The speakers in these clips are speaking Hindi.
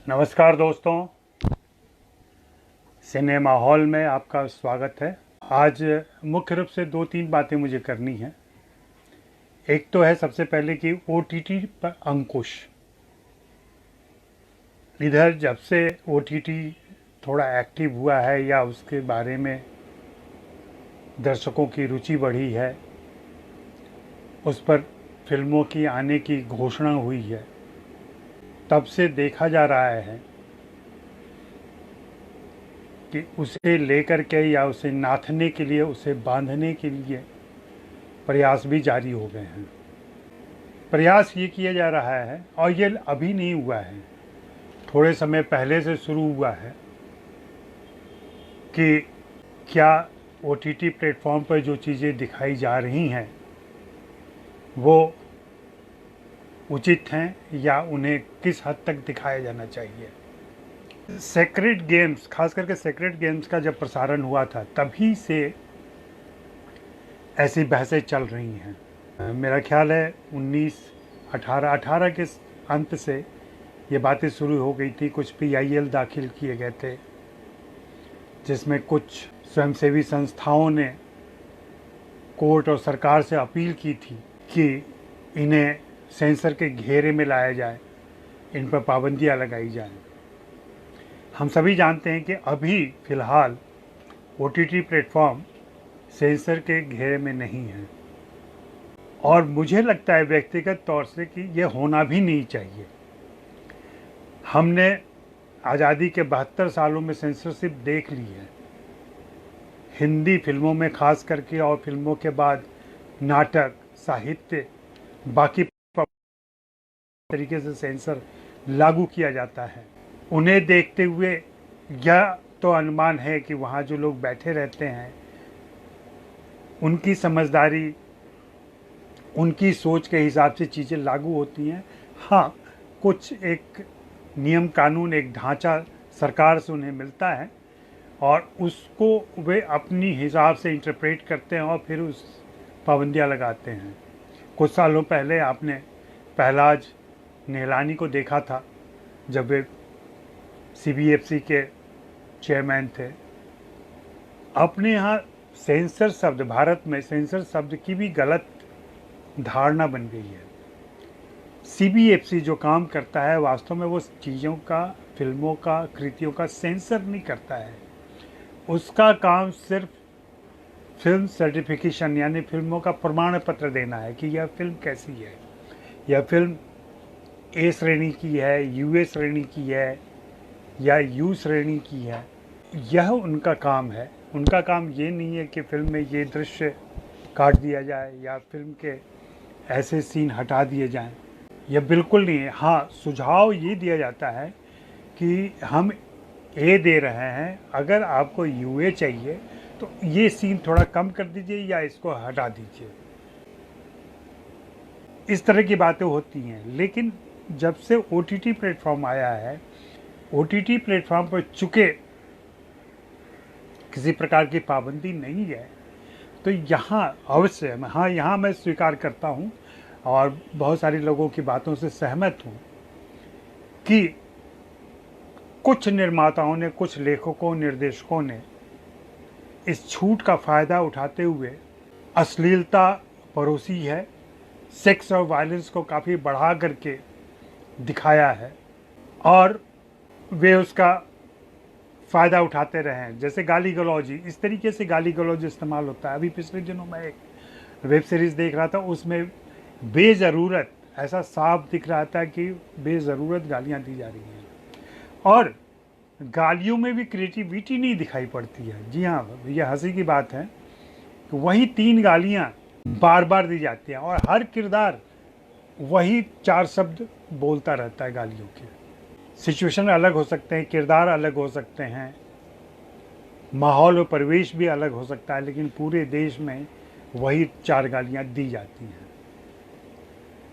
नमस्कार दोस्तों, सिनेमा हॉल में आपका स्वागत है। आज मुख्य रूप से 2-3 बातें मुझे करनी हैं। एक तो है सबसे पहले कि ओटीटी पर अंकुश। इधर जब से ओटीटी थोड़ा एक्टिव हुआ है या उसके बारे में दर्शकों की रुचि बढ़ी है, उस पर फिल्मों की आने की घोषणा हुई है, तब से देखा जा रहा है कि उसे लेकर के या उसे नाथने के लिए, उसे बांधने के लिए प्रयास भी जारी हो गए हैं। प्रयास ये किया जा रहा है, और ये अभी नहीं हुआ है, थोड़े समय पहले से शुरू हुआ है, कि क्या ओटीटी प्लेटफॉर्म पर जो चीज़ें दिखाई जा रही हैं वो उचित हैं या उन्हें किस हद तक दिखाया जाना चाहिए। सेक्रेड गेम्स, खास करके सेक्रेड गेम्स का जब प्रसारण हुआ था, तभी से ऐसी बहसें चल रही हैं। मेरा ख्याल है 18 के अंत से ये बातें शुरू हो गई थी। कुछ PIL दाखिल किए गए थे, जिसमें कुछ स्वयंसेवी संस्थाओं ने कोर्ट और सरकार से अपील की थी कि इन्हें सेंसर के घेरे में लाया जाए, इन पर पाबंदियां लगाई जाएं। हम सभी जानते हैं कि अभी फ़िलहाल ओटीटी प्लेटफॉर्म सेंसर के घेरे में नहीं है, और मुझे लगता है व्यक्तिगत तौर से कि यह होना भी नहीं चाहिए। हमने आज़ादी के 72 सालों में सेंसरशिप देख ली है, हिंदी फिल्मों में खास करके, और फिल्मों के बाद नाटक, साहित्य, बाकी तरीके से सेंसर लागू किया जाता है। उन्हें देखते हुए यह तो अनुमान है कि वहाँ जो लोग बैठे रहते हैं, उनकी समझदारी, उनकी सोच के हिसाब से चीज़ें लागू होती हैं। हाँ, कुछ एक नियम कानून, एक ढांचा सरकार से उन्हें मिलता है, और उसको वे अपनी हिसाब से इंटरप्रेट करते हैं और फिर उस पाबंदियाँ लगाते हैं। कुछ सालों पहले आपने पहलाज निहलानी को देखा था, जब वे CBFC के चेयरमैन थे। अपने यहाँ सेंसर शब्द, भारत में सेंसर शब्द की भी गलत धारणा बन गई है। CBFC जो काम करता है, वास्तव में वो चीज़ों का, फिल्मों का, कृतियों का सेंसर नहीं करता है। उसका काम सिर्फ फिल्म सर्टिफिकेशन, यानी फिल्मों का प्रमाण पत्र देना है कि यह फिल्म कैसी है, यह फिल्म A श्रेणी की है, UA श्रेणी की है या U श्रेणी की है। यह उनका काम है। उनका काम ये नहीं है कि फिल्म में ये दृश्य काट दिया जाए या फिल्म के ऐसे सीन हटा दिए जाएं। यह बिल्कुल नहीं है। हाँ, सुझाव ये दिया जाता है कि हम A दे रहे हैं, अगर आपको UA चाहिए तो ये सीन थोड़ा कम कर दीजिए या इसको हटा दीजिए। इस तरह की बातें होती हैं। लेकिन जब से OTT प्लेटफॉर्म आया है, OTT प्लेटफॉर्म पर चूँकि किसी प्रकार की पाबंदी नहीं है, तो यहाँ अवश्य, हाँ, यहाँ मैं स्वीकार करता हूँ और बहुत सारे लोगों की बातों से सहमत हूँ कि कुछ निर्माताओं ने, कुछ लेखकों, निर्देशकों ने इस छूट का फ़ायदा उठाते हुए अश्लीलता परोसी है, सेक्स और वायलेंस को काफ़ी बढ़ा करके दिखाया है, और वे उसका फ़ायदा उठाते रहे हैं। जैसे गाली गलौजी, इस तरीके से गाली गलौज इस्तेमाल होता है। अभी पिछले दिनों मैं एक वेब सीरीज़ देख रहा था, उसमें बेज़रूरत ऐसा साफ दिख रहा था कि बेज़रूरत गालियाँ दी जा रही हैं, और गालियों में भी क्रिएटिविटी नहीं दिखाई पड़ती है। जी हाँ, यह हंसी की बात है कि वही 3 गालियाँ बार बार दी जाती हैं, और हर किरदार वही 4 शब्द बोलता रहता है गालियों के। सिचुएशन अलग हो सकते हैं, किरदार अलग हो सकते हैं, माहौल और परिवेश भी अलग हो सकता है, लेकिन पूरे देश में वही 4 गालियाँ दी जाती हैं,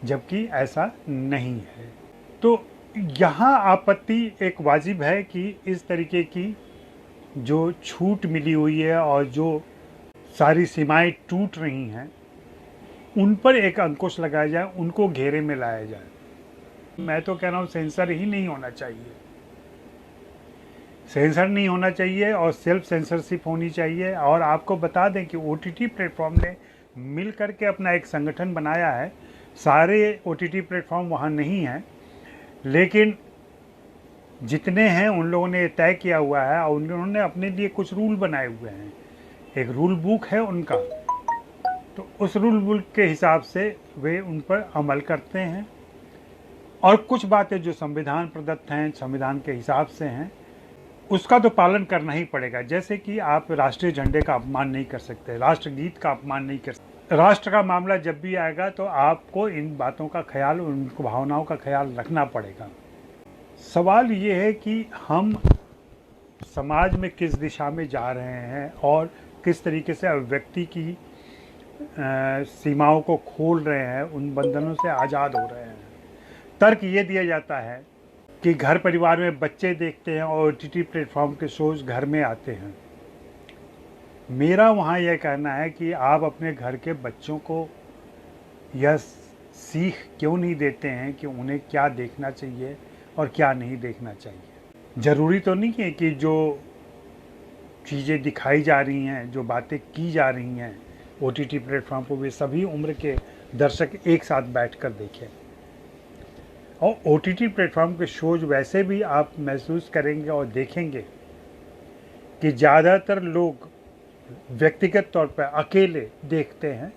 जबकि ऐसा नहीं है। तो यहाँ आपत्ति एक वाजिब है कि इस तरीके की जो छूट मिली हुई है और जो सारी सीमाएं टूट रही हैं, उन पर एक अंकुश लगाया जाए, उनको घेरे में लाया जाए। मैं तो कह रहा हूँ सेंसर ही नहीं होना चाहिए। सेंसर नहीं होना चाहिए और सेल्फ सेंसरशिप होनी चाहिए। और आपको बता दें कि OTT प्लेटफॉर्म ने मिल करके अपना एक संगठन बनाया है। सारे OTT प्लेटफॉर्म वहाँ नहीं हैं, लेकिन जितने हैं उन लोगों ने तय किया हुआ है और उन्होंने अपने लिए कुछ रूल बनाए हुए हैं। एक रूल बुक है उनका, तो उस रूल बुक के हिसाब से वे उन पर अमल करते हैं। और कुछ बातें जो संविधान प्रदत्त हैं, संविधान के हिसाब से हैं, उसका तो पालन करना ही पड़ेगा। जैसे कि आप राष्ट्रीय झंडे का अपमान नहीं कर सकते, राष्ट्रगीत का अपमान नहीं कर सकते। राष्ट्र का मामला जब भी आएगा तो आपको इन बातों का ख्याल, उन भावनाओं का ख्याल रखना पड़ेगा। सवाल ये है कि हम समाज में किस दिशा में जा रहे हैं और किस तरीके से व्यक्ति की सीमाओं को खोल रहे हैं, उन बंधनों से आज़ाद हो रहे हैं। तर्क ये दिया जाता है कि घर परिवार में बच्चे देखते हैं और OTT प्लेटफॉर्म के शोज घर में आते हैं। मेरा वहाँ यह कहना है कि आप अपने घर के बच्चों को यह सीख क्यों नहीं देते हैं कि उन्हें क्या देखना चाहिए और क्या नहीं देखना चाहिए। ज़रूरी तो नहीं है कि जो चीज़ें दिखाई जा रही हैं, जो बातें की जा रही हैं OTT प्लेटफॉर्म पर, वे सभी उम्र के दर्शक एक साथ बैठकर देखें। और OTT प्लेटफॉर्म के शोज वैसे भी आप महसूस करेंगे और देखेंगे कि ज़्यादातर लोग व्यक्तिगत तौर पर अकेले देखते हैं,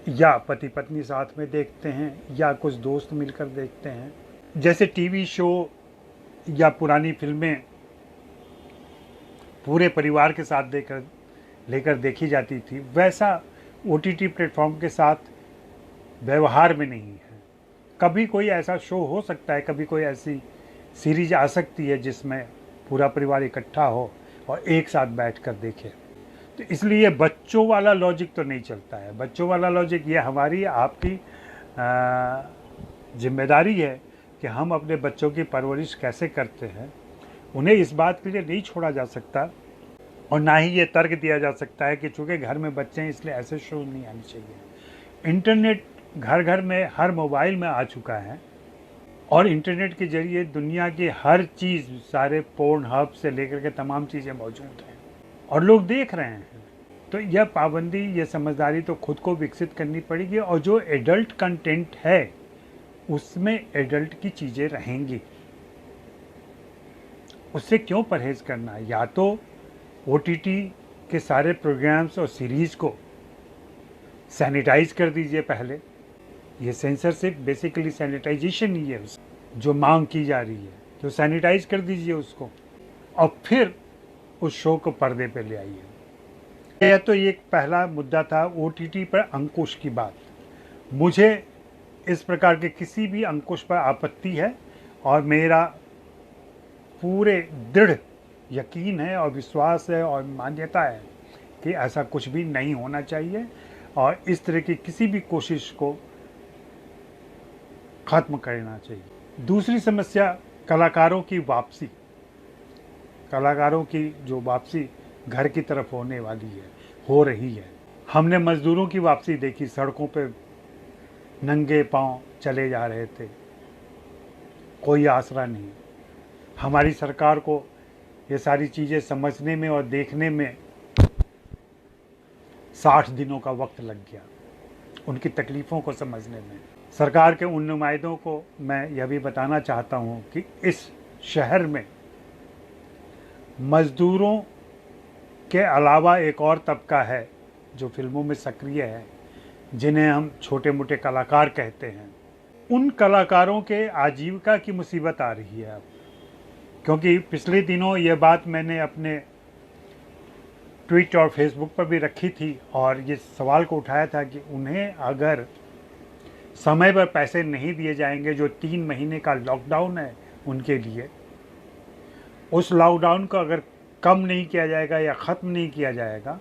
या पति पत्नी साथ में देखते हैं, या कुछ दोस्त मिलकर देखते हैं। जैसे टीवी शो या पुरानी फिल्में पूरे परिवार के साथ लेकर देखी जाती थी, वैसा OTT प्लेटफॉर्म के साथ व्यवहार में नहीं है। कभी कोई ऐसा शो हो सकता है, कभी कोई ऐसी सीरीज आ सकती है जिसमें पूरा परिवार इकट्ठा हो और एक साथ बैठकर देखे। तो इसलिए बच्चों वाला लॉजिक तो नहीं चलता है। बच्चों वाला लॉजिक ये हमारी आपकी जिम्मेदारी है कि हम अपने बच्चों की परवरिश कैसे करते हैं। उन्हें इस बात के लिए नहीं छोड़ा जा सकता और ना ही ये तर्क दिया जा सकता है कि चूँकि घर में बच्चे हैं इसलिए ऐसे शो नहीं आने चाहिए। इंटरनेट घर घर में, हर मोबाइल में आ चुका है और इंटरनेट के ज़रिए दुनिया की हर चीज़, सारे पोर्न हब से लेकर के तमाम चीज़ें मौजूद हैं और लोग देख रहे हैं। तो यह पाबंदी, यह समझदारी तो खुद को विकसित करनी पड़ेगी। और जो एडल्ट कंटेंट है उसमें एडल्ट की चीज़ें रहेंगी, उससे क्यों परहेज़ करना है। या तो OTT के सारे प्रोग्राम्स और सीरीज़ को सैनिटाइज कर दीजिए पहले। ये सेंसरशिप बेसिकली सैनिटाइजेशन ही है जो मांग की जा रही है, तो सैनिटाइज कर दीजिए उसको और फिर उस शो को पर्दे पे ले आइए। यह तो एक पहला मुद्दा था OTT पर अंकुश की बात। मुझे इस प्रकार के किसी भी अंकुश पर आपत्ति है और मेरा पूरे दृढ़ यकीन है और विश्वास है और मान्यता है कि ऐसा कुछ भी नहीं होना चाहिए और इस तरह की किसी भी कोशिश को ख़त्म करना चाहिए। दूसरी समस्या कलाकारों की वापसी, कलाकारों की जो वापसी घर की तरफ होने वाली है, हो रही है। हमने मज़दूरों की वापसी देखी, सड़कों पे नंगे पांव चले जा रहे थे, कोई आसरा नहीं। हमारी सरकार को ये सारी चीज़ें समझने में और देखने में 60 दिनों का वक्त लग गया, उनकी तकलीफ़ों को समझने में। सरकार के उन नुमाइंदों को मैं यह भी बताना चाहता हूँ कि इस शहर में मज़दूरों के अलावा एक और तबका है जो फिल्मों में सक्रिय है, जिन्हें हम छोटे मोटे कलाकार कहते हैं। उन कलाकारों के आजीविका की मुसीबत आ रही है अब, क्योंकि पिछले दिनों ये बात मैंने अपने ट्वीट और फेसबुक पर भी रखी थी और ये सवाल को उठाया था कि उन्हें अगर समय पर पैसे नहीं दिए जाएंगे, जो 3 महीने का लॉकडाउन है उनके लिए, उस लॉकडाउन को अगर कम नहीं किया जाएगा या ख़त्म नहीं किया जाएगा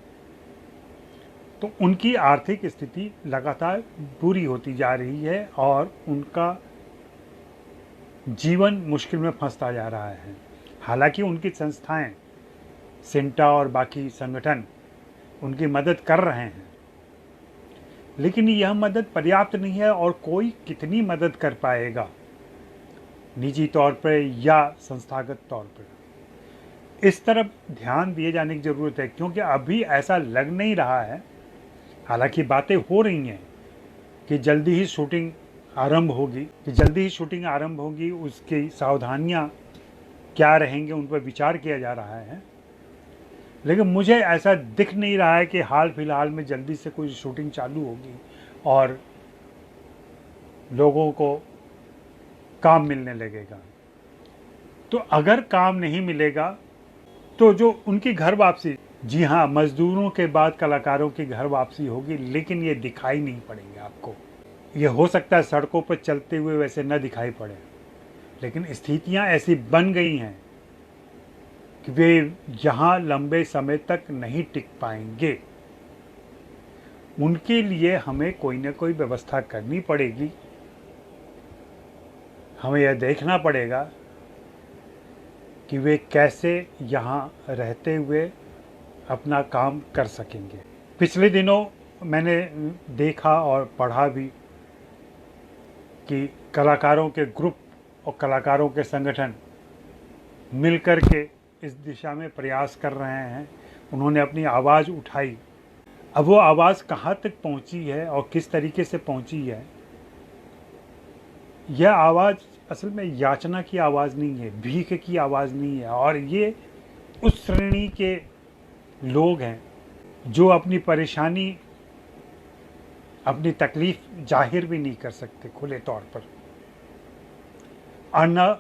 तो उनकी आर्थिक स्थिति लगातार बुरी होती जा रही है और उनका जीवन मुश्किल में फंसता जा रहा है। हालांकि उनकी संस्थाएं, सिंटा और बाकी संगठन उनकी मदद कर रहे हैं, लेकिन यह मदद पर्याप्त नहीं है और कोई कितनी मदद कर पाएगा निजी तौर पर या संस्थागत तौर पर। इस तरफ ध्यान दिए जाने की ज़रूरत है, क्योंकि अभी ऐसा लग नहीं रहा है, हालांकि बातें हो रही हैं कि जल्दी ही शूटिंग आरंभ होगी, उसकी सावधानियां क्या रहेंगे उन पर विचार किया जा रहा है। लेकिन मुझे ऐसा दिख नहीं रहा है कि हाल फिलहाल में जल्दी से कोई शूटिंग चालू होगी और लोगों को काम मिलने लगेगा। तो अगर काम नहीं मिलेगा तो जो उनकी घर वापसी, जी हाँ, मजदूरों के बाद कलाकारों की घर वापसी होगी, लेकिन ये दिखाई नहीं पड़ेंगे आपको। ये हो सकता है सड़कों पर चलते हुए वैसे न दिखाई पड़े, लेकिन स्थितियां ऐसी बन गई हैं कि वे यहाँ लंबे समय तक नहीं टिक पाएंगे। उनके लिए हमें कोई ना कोई व्यवस्था करनी पड़ेगी। हमें यह देखना पड़ेगा कि वे कैसे यहाँ रहते हुए अपना काम कर सकेंगे। पिछले दिनों मैंने देखा और पढ़ा भी कि कलाकारों के ग्रुप और कलाकारों के संगठन मिलकर के इस दिशा में प्रयास कर रहे हैं। उन्होंने अपनी आवाज़ उठाई। अब वो आवाज़ कहाँ तक पहुँची है और किस तरीके से पहुँची है, यह आवाज़ असल में याचना की आवाज़ नहीं है, भीख की आवाज़ नहीं है। और ये उस श्रेणी के लोग हैं जो अपनी परेशानी, अपनी तकलीफ जाहिर भी नहीं कर सकते खुले तौर पर, और न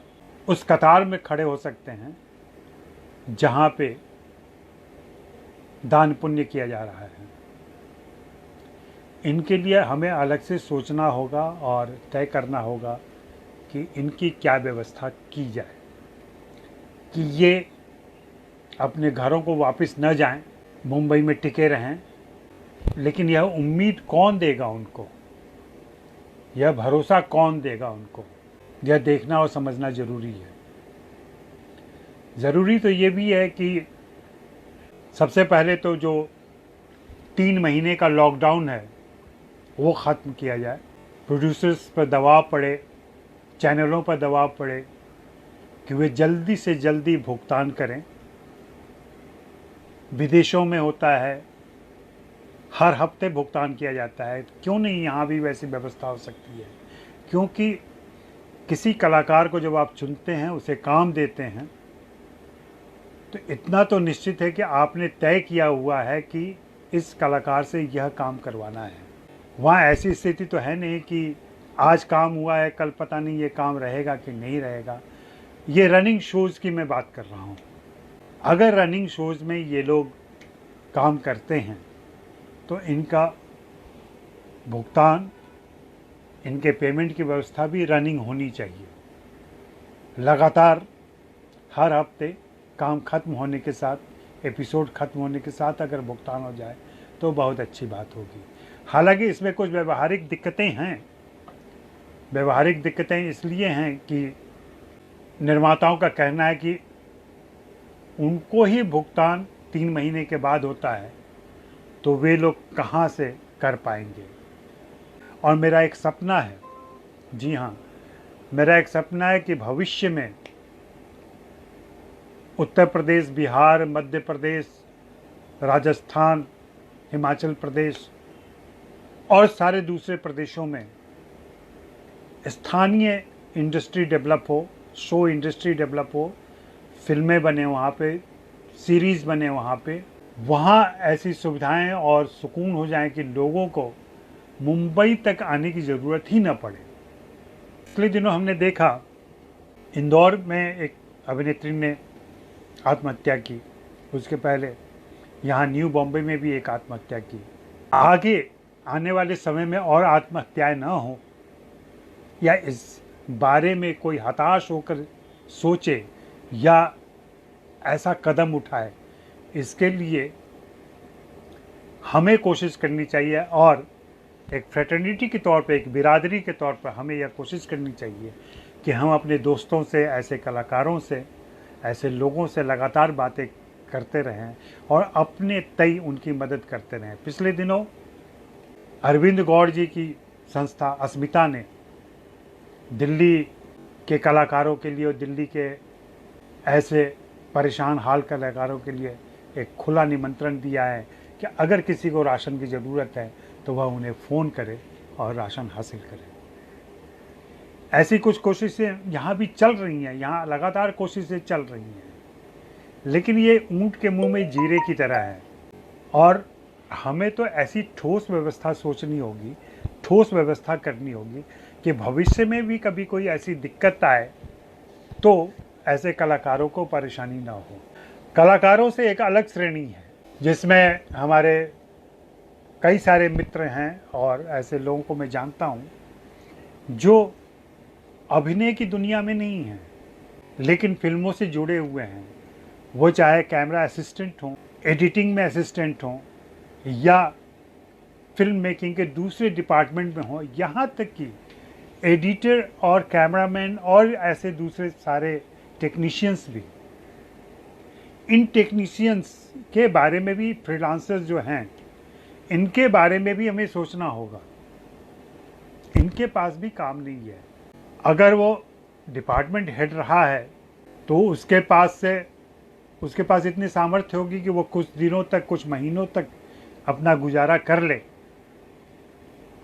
उस कतार में खड़े हो सकते हैं जहाँ पे दान पुण्य किया जा रहा है। इनके लिए हमें अलग से सोचना होगा और तय करना होगा कि इनकी क्या व्यवस्था की जाए कि ये अपने घरों को वापस न जाएं, मुंबई में टिके रहें। लेकिन यह उम्मीद कौन देगा उनको, यह भरोसा कौन देगा उनको, यह देखना और समझना ज़रूरी है। ज़रूरी तो ये भी है कि सबसे पहले तो जो 3 महीने का लॉकडाउन है वो ख़त्म किया जाए। प्रोड्यूसर्स पर दबाव पड़े, चैनलों पर दबाव पड़े कि वे जल्दी से जल्दी भुगतान करें। विदेशों में होता है, हर हफ्ते भुगतान किया जाता है, क्यों नहीं यहाँ भी वैसी व्यवस्था हो सकती है? क्योंकि किसी कलाकार को जब आप चुनते हैं, उसे काम देते हैं, तो इतना तो निश्चित है कि आपने तय किया हुआ है कि इस कलाकार से यह काम करवाना है। वहाँ ऐसी स्थिति तो है नहीं कि आज काम हुआ है, कल पता नहीं ये काम रहेगा कि नहीं रहेगा। ये रनिंग शोज़ की मैं बात कर रहा हूँ। अगर रनिंग शोज़ में ये लोग काम करते हैं तो इनका भुगतान, इनके पेमेंट की व्यवस्था भी रनिंग होनी चाहिए। लगातार हर हफ्ते काम खत्म होने के साथ, एपिसोड खत्म होने के साथ अगर भुगतान हो जाए तो बहुत अच्छी बात होगी। हालांकि इसमें कुछ व्यवहारिक दिक्कतें हैं। व्यवहारिक दिक्कतें इसलिए हैं कि निर्माताओं का कहना है कि उनको ही भुगतान 3 महीने के बाद होता है, तो वे लोग कहाँ से कर पाएंगे। और मेरा एक सपना है, जी हाँ, मेरा एक सपना है कि भविष्य में उत्तर प्रदेश, बिहार, मध्य प्रदेश, राजस्थान, हिमाचल प्रदेश और सारे दूसरे प्रदेशों में स्थानीय इंडस्ट्री डेवलप हो, शो इंडस्ट्री डेवलप हो, फिल्में बने वहाँ पे, सीरीज़ बने वहाँ पे, वहाँ ऐसी सुविधाएं और सुकून हो जाएं कि लोगों को मुंबई तक आने की ज़रूरत ही न पड़े। पिछले दिनों हमने देखा इंदौर में एक अभिनेत्री ने आत्महत्या की, उसके पहले यहाँ न्यू बॉम्बे में भी एक आत्महत्या की। आगे आने वाले समय में और आत्महत्याएं न हो, या इस बारे में कोई हताश होकर सोचे या ऐसा कदम उठाए, इसके लिए हमें कोशिश करनी चाहिए। और एक फ्रेटर्निटी के तौर पे, एक बिरादरी के तौर पर हमें यह कोशिश करनी चाहिए कि हम अपने दोस्तों से, ऐसे कलाकारों से, ऐसे लोगों से लगातार बातें करते रहें और अपने तय उनकी मदद करते रहें। पिछले दिनों अरविंद गौड़ जी की संस्था अस्मिता ने दिल्ली के कलाकारों के लिए और दिल्ली के ऐसे परेशान हाल कलाकारों के लिए एक खुला निमंत्रण दिया है कि अगर किसी को राशन की ज़रूरत है तो वह उन्हें फ़ोन करे और राशन हासिल करे। ऐसी कुछ कोशिशें यहाँ भी चल रही हैं, यहाँ लगातार कोशिशें चल रही हैं, लेकिन ये ऊँट के मुंह में जीरे की तरह है। और हमें तो ऐसी ठोस व्यवस्था सोचनी होगी, ठोस व्यवस्था करनी होगी कि भविष्य में भी कभी कोई ऐसी दिक्कत आए तो ऐसे कलाकारों को परेशानी ना हो। कलाकारों से एक अलग श्रेणी है जिसमें हमारे कई सारे मित्र हैं और ऐसे लोगों को मैं जानता हूँ जो अभिनय की दुनिया में नहीं हैं लेकिन फिल्मों से जुड़े हुए हैं। वो चाहे कैमरा असिस्टेंट हों, एडिटिंग में असिस्टेंट हों या फिल्म मेकिंग के दूसरे डिपार्टमेंट में हों, यहाँ तक कि एडिटर और कैमरामैन और ऐसे दूसरे सारे टेक्नीशियंस भी। इन टेक्नीशियंस के बारे में भी, फ्रीलांसर्स जो हैं, इनके बारे में भी हमें सोचना होगा। इनके पास भी काम नहीं है। अगर वो डिपार्टमेंट हेड रहा है तो उसके पास इतनी सामर्थ्य होगी कि वो कुछ दिनों तक, कुछ महीनों तक अपना गुजारा कर ले।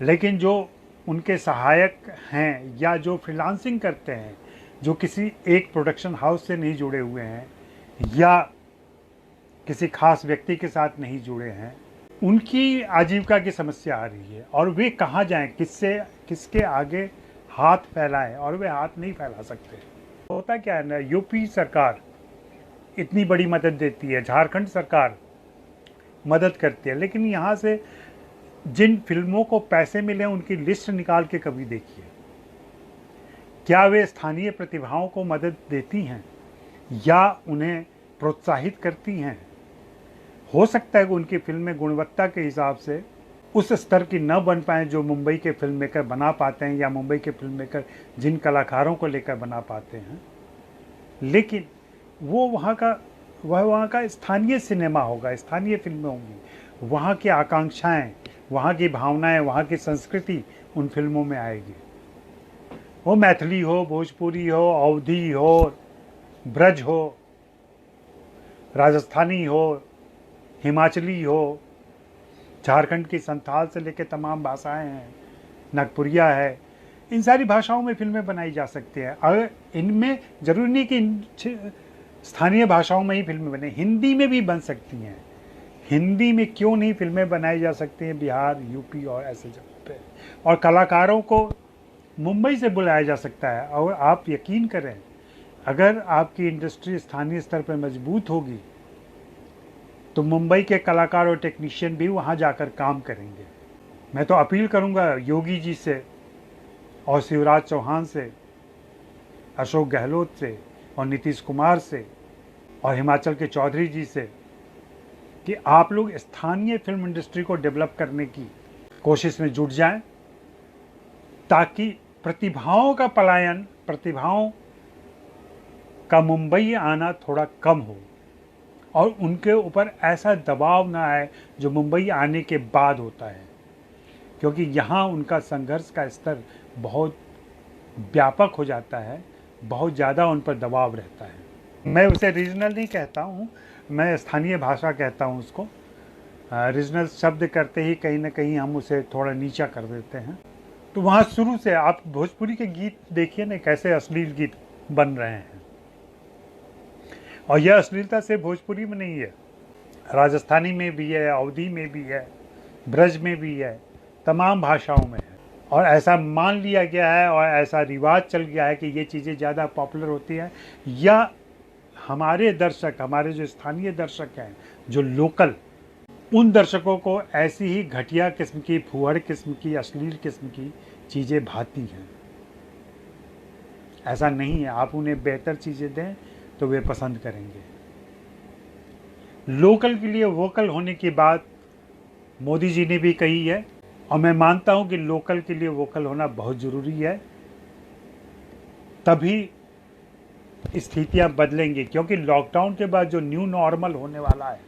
लेकिन जो उनके सहायक हैं या जो फ्रीलांसिंग करते हैं, जो किसी एक प्रोडक्शन हाउस से नहीं जुड़े हुए हैं या किसी खास व्यक्ति के साथ नहीं जुड़े हैं, उनकी आजीविका की समस्या आ रही है। और वे कहाँ जाएं, किसके आगे हाथ फैलाएं, और वे हाथ नहीं फैला सकते। होता क्या है ना, यूपी सरकार इतनी बड़ी मदद देती है, झारखंड सरकार मदद करती है, लेकिन यहाँ से जिन फिल्मों को पैसे मिले उनकी लिस्ट निकाल के कभी देखिए। क्या वे स्थानीय प्रतिभाओं को मदद देती हैं या उन्हें प्रोत्साहित करती हैं? हो सकता है कि उनकी फिल्में गुणवत्ता के हिसाब से उस स्तर की न बन पाएँ जो मुंबई के फिल्म मेकर बना पाते हैं या मुंबई के फिल्म मेकर जिन कलाकारों को लेकर बना पाते हैं, लेकिन वो वहाँ का स्थानीय सिनेमा होगा, स्थानीय फिल्में होंगी, वहाँ की आकांक्षाएं, वहाँ की भावनाएं, वहाँ की संस्कृति उन फिल्मों में आएगी। वो मैथिली हो, भोजपुरी हो, अवधी हो, ब्रज हो, राजस्थानी हो, हिमाचली हो, झारखंड की संथाल से लेकर तमाम भाषाएं हैं, नागपुरिया है, इन सारी भाषाओं में फिल्में बनाई जा सकती हैं। अगर इनमें ज़रूरी नहीं कि स्थानीय भाषाओं में ही फिल्में बने, हिंदी में भी बन सकती हैं। हिंदी में क्यों नहीं फिल्में बनाई जा सकती हैं बिहार, यूपी और ऐसे जगह पे। और कलाकारों को मुंबई से बुलाया जा सकता है। और आप यकीन करें, अगर आपकी इंडस्ट्री स्थानीय स्तर पर मजबूत होगी तो मुंबई के कलाकार और टेक्नीशियन भी वहाँ जाकर काम करेंगे। मैं तो अपील करूँगा योगी जी से और शिवराज चौहान से, अशोक गहलोत से और नीतीश कुमार से और हिमाचल के चौधरी जी से कि आप लोग स्थानीय फिल्म इंडस्ट्री को डेवलप करने की कोशिश में जुट जाएं, ताकि प्रतिभाओं का पलायन, प्रतिभाओं का मुंबई आना थोड़ा कम हो और उनके ऊपर ऐसा दबाव ना आए जो मुंबई आने के बाद होता है, क्योंकि यहाँ उनका संघर्ष का स्तर बहुत व्यापक हो जाता है, बहुत ज़्यादा उन पर दबाव रहता है। मैं उसे रीजनल नहीं कहता हूँ, मैं स्थानीय भाषा कहता हूँ उसको। रीजनल शब्द करते ही कहीं ना कहीं हम उसे थोड़ा नीचा कर देते हैं। तो वहाँ शुरू से आप भोजपुरी के गीत देखिए ना, कैसे अश्लील गीत बन रहे हैं। और यह अश्लीलता से भोजपुरी में नहीं है, राजस्थानी में भी है, अवधी में भी है, ब्रज में भी है, तमाम भाषाओं में है। और ऐसा मान लिया गया है और ऐसा रिवाज चल गया है कि ये चीज़ें ज़्यादा पॉपुलर होती हैं, या हमारे दर्शक, हमारे जो स्थानीय दर्शक हैं, जो लोकल, उन दर्शकों को ऐसी ही घटिया किस्म की, फुहड़ किस्म की, अश्लील किस्म की चीज़ें भाती हैं। ऐसा नहीं है, आप उन्हें बेहतर चीज़ें दें तो वे पसंद करेंगे। लोकल के लिए वोकल होने की बात मोदी जी ने भी कही है और मैं मानता हूं कि लोकल के लिए वोकल होना बहुत ज़रूरी है, तभी स्थितियां बदलेंगी। क्योंकि लॉकडाउन के बाद जो न्यू नॉर्मल होने वाला है,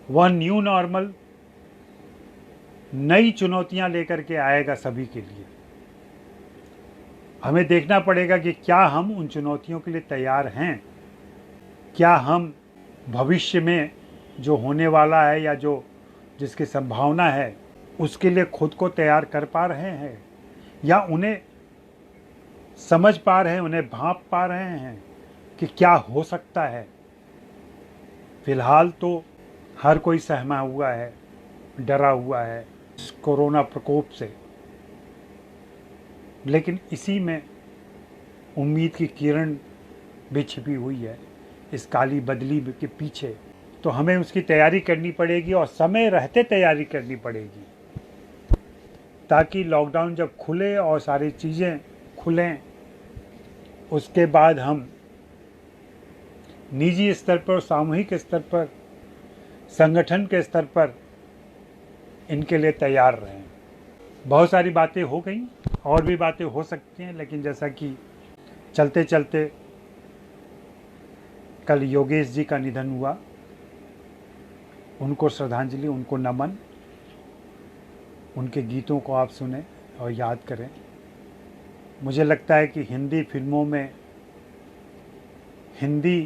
वह न्यू नॉर्मल नई चुनौतियां लेकर के आएगा सभी के लिए। हमें देखना पड़ेगा कि क्या हम उन चुनौतियों के लिए तैयार हैं। क्या हम भविष्य में जो होने वाला है या जो जिसकी संभावना है उसके लिए खुद को तैयार कर पा रहे हैं, या उन्हें समझ पा रहे हैं, उन्हें भांप पा रहे हैं कि क्या हो सकता है। फिलहाल तो हर कोई सहमा हुआ है, डरा हुआ है इस कोरोना प्रकोप से, लेकिन इसी में उम्मीद की किरण भी छिपी हुई है इस काली बदली के पीछे। तो हमें उसकी तैयारी करनी पड़ेगी और समय रहते तैयारी करनी पड़ेगी, ताकि लॉकडाउन जब खुले और सारी चीज़ें खुलें उसके बाद हम निजी स्तर पर, सामूहिक स्तर पर, संगठन के स्तर पर इनके लिए तैयार रहें। बहुत सारी बातें हो गई, और भी बातें हो सकती हैं, लेकिन जैसा कि चलते चलते कल योगेश जी का निधन हुआ, उनको श्रद्धांजलि, उनको नमन। उनके गीतों को आप सुने और याद करें। मुझे लगता है कि हिंदी फिल्मों में हिंदी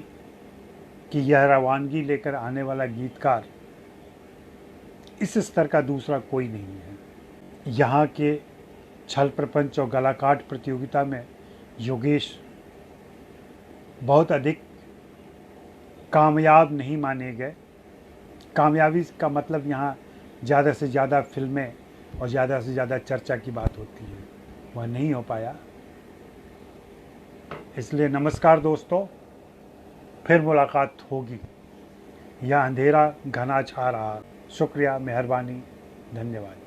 की यह रवानगी लेकर आने वाला गीतकार इस स्तर का दूसरा कोई नहीं है। यहाँ के छल प्रपंच और गलाकाट प्रतियोगिता में योगेश बहुत अधिक कामयाब नहीं माने गए। कामयाबी का मतलब यहाँ ज़्यादा से ज़्यादा फिल्में और ज़्यादा से ज़्यादा चर्चा की बात होती है, वह नहीं हो पाया। इसलिए नमस्कार दोस्तों, फिर मुलाकात होगी। यह अंधेरा घना छा रहा। शुक्रिया, मेहरबानी, धन्यवाद।